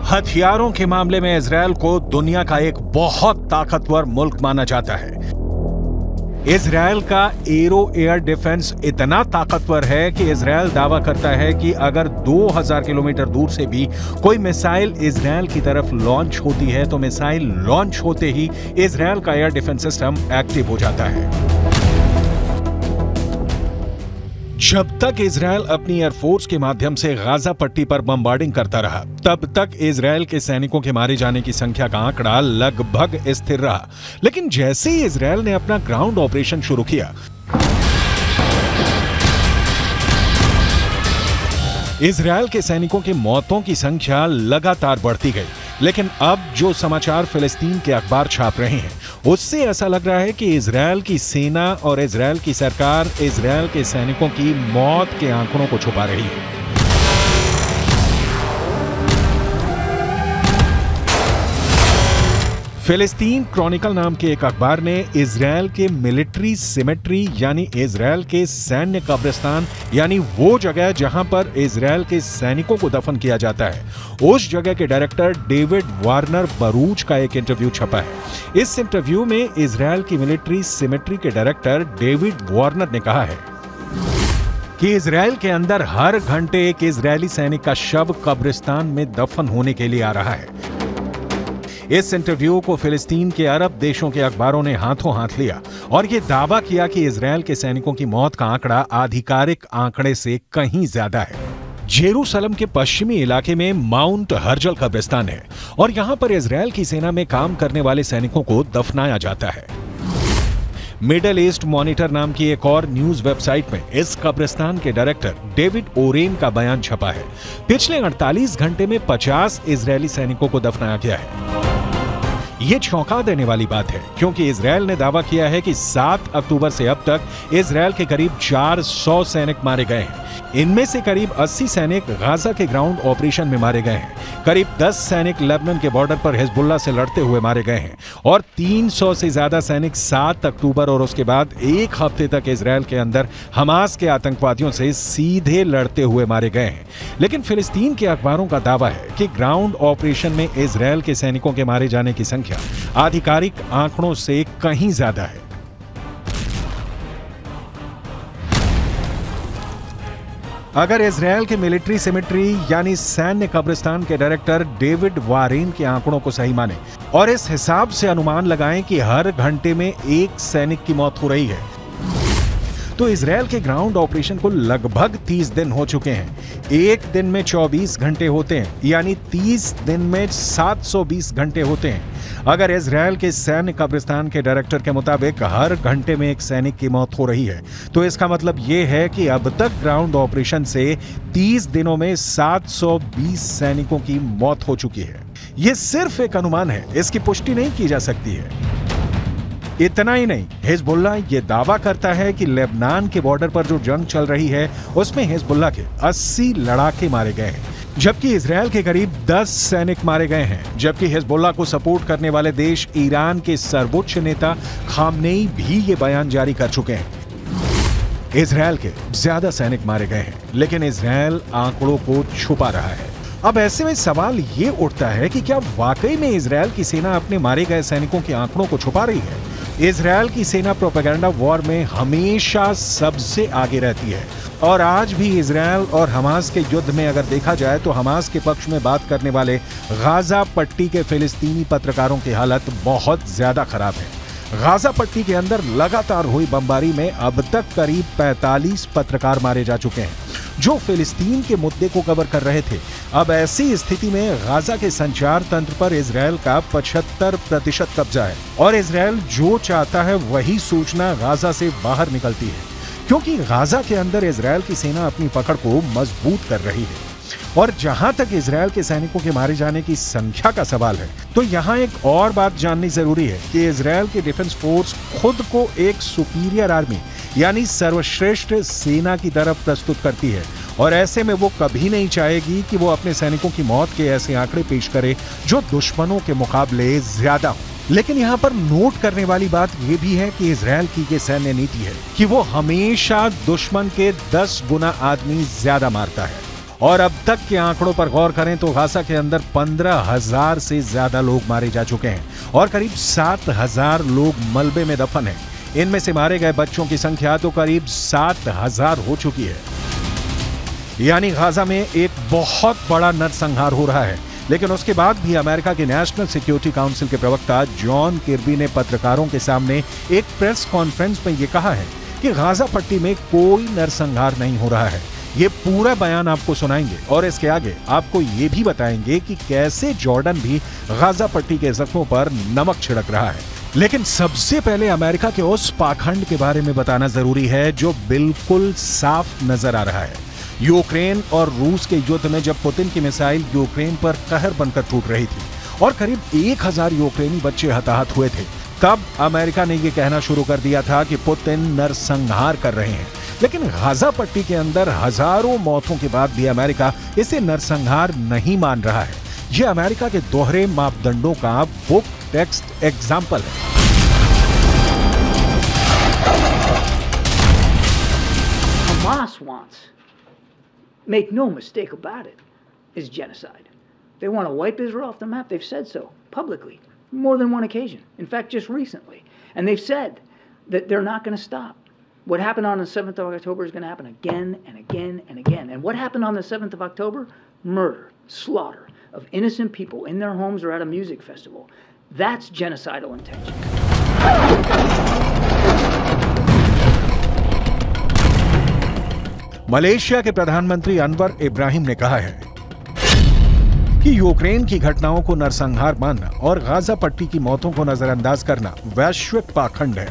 हथियारों के मामले में इजरायल को दुनिया का एक बहुत ताकतवर मुल्क माना जाता है। इजरायल का एरो एयर डिफेंस इतना ताकतवर है कि इजरायल दावा करता है कि अगर 2000 किलोमीटर दूर से भी कोई मिसाइल इजरायल की तरफ लॉन्च होती है तो मिसाइल लॉन्च होते ही इजरायल का एयर डिफेंस सिस्टम एक्टिव हो जाता है। जब तक इजरायल अपनी एयरफोर्स के माध्यम से गाजा पट्टी पर बमबार्डिंग करता रहा, तब तक इजरायल के सैनिकों के मारे जाने की संख्या का आंकड़ा लगभग स्थिर रहा। लेकिन जैसे ही इजरायल ने अपना ग्राउंड ऑपरेशन शुरू किया, इजरायल के सैनिकों की मौतों की संख्या लगातार बढ़ती गई। लेकिन अब जो समाचार फिलिस्तीन के अखबार छाप रहे हैं, उससे ऐसा लग रहा है कि इजरायल की सेना और इजरायल की सरकार इजरायल के सैनिकों की मौत के आंकड़ों को छुपा रही है। फिलिस्तीन क्रॉनिकल नाम के एक अखबार ने इजरायल के मिलिट्री सिमेट्री यानी इजरायल के सैन्य कब्रिस्तान यानी वो जगह जहां पर इजरायल के सैनिकों को दफन किया जाता है, उस जगह के डायरेक्टर डेविड वार्नर बरूच का एक इंटरव्यू छपा है। इस इंटरव्यू में इजरायल की मिलिट्री सिमेट्री के डायरेक्टर डेविड वार्नर ने कहा है कि इजरायल के अंदर हर घंटे एक इजरायली सैनिक का शव कब्रिस्तान में दफन होने के लिए आ रहा है। इस इंटरव्यू को फिलिस्तीन के अरब देशों के अखबारों ने हाथों हाथ लिया और यह दावा किया कि इजरायल के सैनिकों की मौत का आंकड़ा आधिकारिक आंकड़े से कहीं ज्यादा है। जेरूसलम के पश्चिमी इलाके में माउंट हर्जल कब्रिस्तान है और यहां पर इजरायल की सेना में काम करने वाले सैनिकों को दफनाया जाता है। मिडल ईस्ट मॉनिटर नाम की एक और न्यूज वेबसाइट में इस कब्रिस्तान के डायरेक्टर डेविड ओरेन का बयान छपा है। पिछले 48 घंटे में 50 इजरायली सैनिकों को दफनाया गया है। ये चौंका देने वाली बात है क्योंकि इजरायल ने दावा किया है कि 7 अक्टूबर से अब तक इजरायल के करीब 400 सैनिक मारे गए हैं। इनमें से करीब 80 सैनिक गाजा के ग्राउंड ऑपरेशन में मारे गए हैं। करीब 10 सैनिक लेबनान के बॉर्डर पर हिजबुल्लाह से लड़ते हुए मारे गए हैं और 300 से ज्यादा सैनिक 7 अक्टूबर और उसके बाद एक हफ्ते तक इजरायल के अंदर हमास के आतंकवादियों से सीधे लड़ते हुए मारे गए हैं। लेकिन फिलिस्तीन के अखबारों का दावा है कि ग्राउंड ऑपरेशन में इजरायल के सैनिकों के मारे जाने की संख्या आधिकारिक आंकड़ों से कहीं ज्यादा है। अगर इजरायल के मिलिट्री सिमेट्री यानी सैन्य कब्रिस्तान के डायरेक्टर डेविड वारेन के आंकड़ों को सही माने और इस हिसाब से अनुमान लगाएं कि हर घंटे में एक सैनिक की मौत हो रही है, तो इजरायल के ग्राउंड ऑपरेशन को लगभग 30 दिन हो चुके हैं। एक दिन में 24 घंटे होते हैं, यानी 30 दिन में 720 घंटे होते हैं। अगर इजरायल के सैन्य कब्रिस्तान के डायरेक्टर के मुताबिक हर घंटे में एक सैनिक की मौत हो रही है, तो इसका मतलब यह है कि अब तक ग्राउंड ऑपरेशन से 30 दिनों में 720 सैनिकों की मौत हो चुकी है। यह सिर्फ एक अनुमान है, इसकी पुष्टि नहीं की जा सकती है। इतना ही नहीं, हिजबुल्लाह ये दावा करता है कि लेबनान के बॉर्डर पर जो जंग चल रही है उसमें हिजबुल्लाह के 80 लड़ाके मारे गए हैं, जबकि इजरायल के करीब 10 सैनिक मारे गए हैं। जबकि हिजबुल्लाह को सपोर्ट करने वाले देश ईरान के सर्वोच्च नेता खामनेई भी ये बयान जारी कर चुके हैं। इजरायल के ज्यादा सैनिक मारे गए हैं, लेकिन इजरायल आंकड़ों को छुपा रहा है। अब ऐसे में सवाल ये उठता है कि क्या वाकई में इजरायल की सेना अपने मारे गए सैनिकों के आंकड़ों को छुपा रही है? इजरायल की सेना प्रोपेगेंडा वॉर में हमेशा सबसे आगे रहती है और आज भी इजरायल और हमास के युद्ध में अगर देखा जाए तो हमास के पक्ष में बात करने वाले गाजा पट्टी के फिलिस्तीनी पत्रकारों की हालत बहुत ज्यादा खराब है। गाजा पट्टी के अंदर लगातार हुई बमबारी में अब तक करीब 45 पत्रकार मारे जा चुके हैं जो फिलिस्तीन के मुद्दे को कवर कर रहे थे। अब ऐसी स्थिति में गाजा के संचार तंत्र पर इजरायल का 75% कब्जा है और इजरायल जो चाहता है वही सूचना गाजा से बाहर निकलती है, क्योंकि गाजा के अंदर इजरायल की सेना अपनी पकड़ को मजबूत कर रही है। और जहां तक इजरायल के सैनिकों के मारे जाने की संख्या का सवाल है, तो यहां एक और बात जाननी जरूरी है कि इजरायल की डिफेंस फोर्स खुद को एक सुपीरियर आर्मी यानी सर्वश्रेष्ठ सेना की तरफ प्रस्तुत करती है और ऐसे में वो कभी नहीं चाहेगी कि वो अपने सैनिकों की मौत के ऐसे आंकड़े पेश करे जो दुश्मनों के मुकाबले ज्यादा हो। लेकिन यहाँ पर नोट करने वाली बात यह भी है कि इजरायल की ये सैन्य नीति है कि वो हमेशा दुश्मन के 10 गुना आदमी ज्यादा मारता है और अब तक के आंकड़ों पर गौर करें तो गाजा के अंदर 15,000 से ज्यादा लोग मारे जा चुके हैं और करीब 7,000 लोग मलबे में दफन हैं। इनमें से मारे गए बच्चों की संख्या तो करीब 7,000 हो चुकी है। यानी गाजा में एक बहुत बड़ा नरसंहार हो रहा है। लेकिन उसके बाद भी अमेरिका के नेशनल सिक्योरिटी काउंसिल के प्रवक्ता जॉन किर्बी ने पत्रकारों के सामने एक प्रेस कॉन्फ्रेंस में यह कहा है कि गाजा पट्टी में कोई नरसंहार नहीं हो रहा है। ये पूरा बयान आपको सुनाएंगे और इसके आगे आपको ये भी बताएंगे कि कैसे जॉर्डन भी गाजा पट्टी के जख्मों पर नमक छिड़क रहा है। लेकिन सबसे पहले अमेरिका के उस पाखंड के बारे में बताना जरूरी है जो बिल्कुल साफ नजर आ रहा है। यूक्रेन और रूस के युद्ध में जब पुतिन की मिसाइल यूक्रेन पर कहर बनकर फूट रही थी और करीब 1,000 यूक्रेनी बच्चे हताहत हुए थे, तब अमेरिका ने यह कहना शुरू कर दिया था कि पुतिन नरसंहार कर रहे हैं। लेकिन गाजा पट्टी के अंदर हजारों मौतों के बाद भी अमेरिका इसे नरसंहार नहीं मान रहा है। यह अमेरिका के दोहरे मापदंडों का बुक टेक्स्ट एग्जाम्पल है। Hamas wants, make no mistake about it, is genocide. They want to wipe Israel off the map. They've said so publicly, more than one occasion. In fact, just recently. And they've said that they're not going to stop. What happened on the 7th of October is going to happen again and again and again. And what happened on the 7th of October? Murder, slaughter of innocent people in their homes or at a music festival. That's genocidal intention. Malaysia के प्रधानमंत्री अनवर इब्राहिम ने कहा है कि Ukraine की घटनाओं को नरसंहार मानना और गाजा पट्टी की मौतों को नजरअंदाज करना वैश्विक पाखंड है।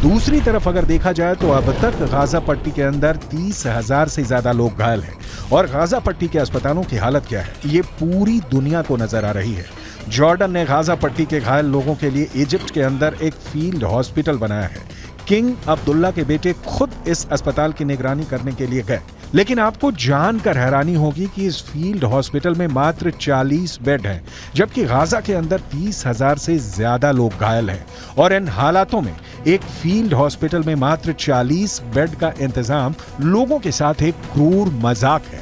दूसरी तरफ अगर देखा जाए तो अब तक गाजा पट्टी के अंदर 30,000 से ज्यादा लोग घायल हैं और गाजा पट्टी के अस्पतालों की हालत क्या है ये पूरी दुनिया को नजर आ रही है। जॉर्डन ने गाजा पट्टी के घायल लोगों के लिए इजिप्ट के अंदर एक फील्ड हॉस्पिटल बनाया है। किंग अब्दुल्ला के बेटे खुद इस अस्पताल की निगरानी करने के लिए गए। लेकिन आपको जानकर हैरानी होगी कि इस फील्ड हॉस्पिटल में मात्र 40 बेड हैं, जबकि गाजा के अंदर 30,000 से ज्यादा लोग घायल हैं। और इन हालातों में एक फील्ड हॉस्पिटल में मात्र 40 बेड का इंतजाम लोगों के साथ एक क्रूर मजाक है।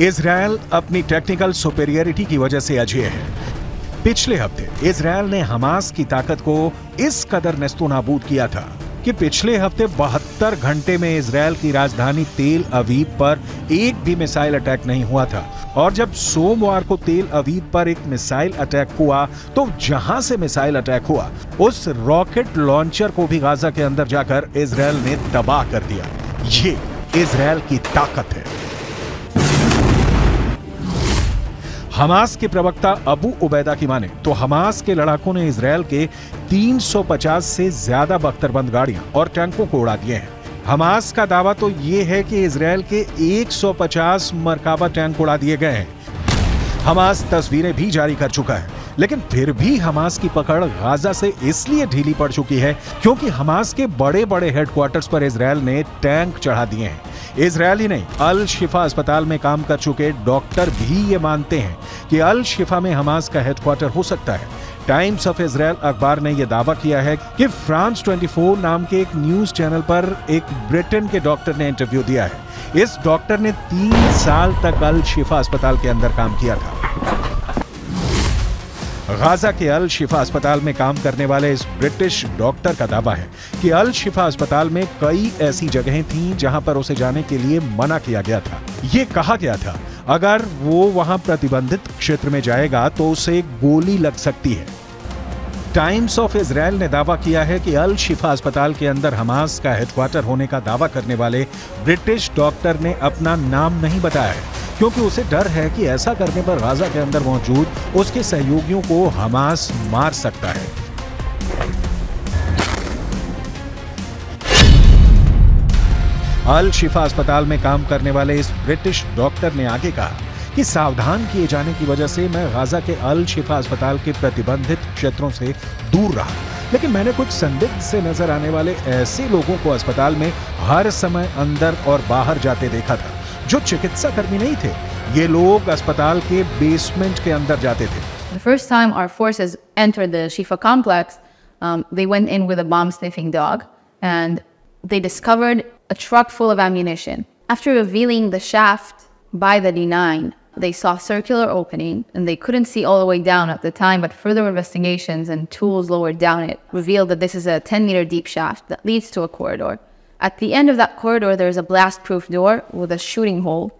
इजरायल अपनी टेक्निकल सुपेरियरिटी की वजह से अजेय है। पिछले हफ्ते इजरायल ने हमास की ताकत को इस कदर नेस्तोनाबूद किया था कि पिछले हफ्ते 72 घंटे में इजरायल की राजधानी तेल अवीव पर एक भी मिसाइल अटैक नहीं हुआ था। और जब सोमवार को तेल अवीव पर एक मिसाइल अटैक हुआ तो जहां से मिसाइल अटैक हुआ उस रॉकेट लॉन्चर को भी गाजा के अंदर जाकर इजरायल ने तबाह कर दिया। ये इजरायल की ताकत है। हमास के प्रवक्ता अबू उबैदा की माने तो हमास के लड़ाकों ने इजरायल के 350 से ज्यादा बख्तरबंद गाड़ियां और टैंकों को उड़ा दिए हैं। हमास का दावा तो ये है कि इजरायल के 150 मरकाबा टैंक उड़ा दिए गए हैं। हमास तस्वीरें भी जारी कर चुका है, लेकिन फिर भी हमास की पकड़ गाजा से इसलिए ढीली पड़ चुकी है क्योंकि हमास के बड़े बड़े हेडक्वार्टर्स पर इजरायल ने टैंक चढ़ा दिए हैं। इजरायल ही नहीं, अल शिफा अस्पताल में काम कर चुके डॉक्टर भी ये मानते हैं कि अल शिफा में हमास का हेडक्वार्टर हो सकता है। टाइम्स ऑफ इजरायल अखबार ने यह दावा किया है कि फ्रांस 24 नाम के एक न्यूज चैनल पर एक ब्रिटेन के डॉक्टर ने इंटरव्यू दिया है। इस डॉक्टर ने 3 साल तक अल शिफा अस्पताल के अंदर काम किया था। गाजा के अल शिफा अस्पताल में काम करने वाले इस ब्रिटिश डॉक्टर का दावा है कि अल शिफा अस्पताल में कई ऐसी जगहें थीं जहां पर उसे जाने के लिए मना किया गया था। ये कहा गया था अगर वो वहां प्रतिबंधित क्षेत्र में जाएगा तो उसे गोली लग सकती है। टाइम्स ऑफ इजराइल ने दावा किया है कि अल शिफा अस्पताल के अंदर हमास का हेडक्वार्टर होने का दावा करने वाले ब्रिटिश डॉक्टर ने अपना नाम नहीं बताया है, क्योंकि उसे डर है कि ऐसा करने पर गाजा के अंदर मौजूद उसके सहयोगियों को हमास मार सकता है। अल शिफा अस्पताल में काम करने वाले इस ब्रिटिश डॉक्टर ने आगे कहा कि सावधान किए जाने की वजह से मैं गाजा के अल शिफा अस्पताल के प्रतिबंधित क्षेत्रों से दूर रहा, लेकिन मैंने कुछ संदिग्ध से नजर आने वाले ऐसे लोगों को अस्पताल में हर समय अंदर और बाहर जाते देखा था जो चिकित्सा कर्मी नहीं थे। ये लोग अस्पताल के बेसमेंट के अंदर जाते थे। The first time our forces entered the Shifa complex, they went in with a bomb-sniffing dog, and they discovered a truck full of ammunition. After revealing the shaft by the D9, they saw a circular opening, and they couldn't see all the way down at the time, but further investigations and tools lower down it revealed that this is a 10-meter deep shaft that leads to a corridor. At the end of that corridor, there's a blast-proof door with a shooting hole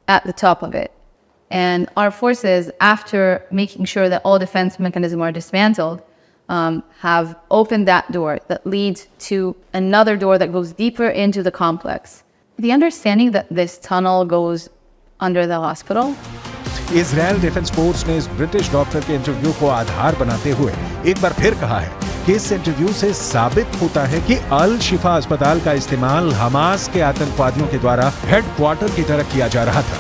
at the top of it. And our forces, after making sure that all defense mechanisms are dismantled, have opened that door that leads to another door that goes deeper into the complex. The understanding that this tunnel goes under the hospital. Israel defence force ने इस British doctor के interview को आधार बनाते हुए एक बार फिर कहा है कि इस इंटरव्यू से साबित होता है कि अल शिफा अस्पताल का इस्तेमाल हमास के आतंकवादियों के द्वारा हेडक्वार्टर की तरह किया जा रहा था।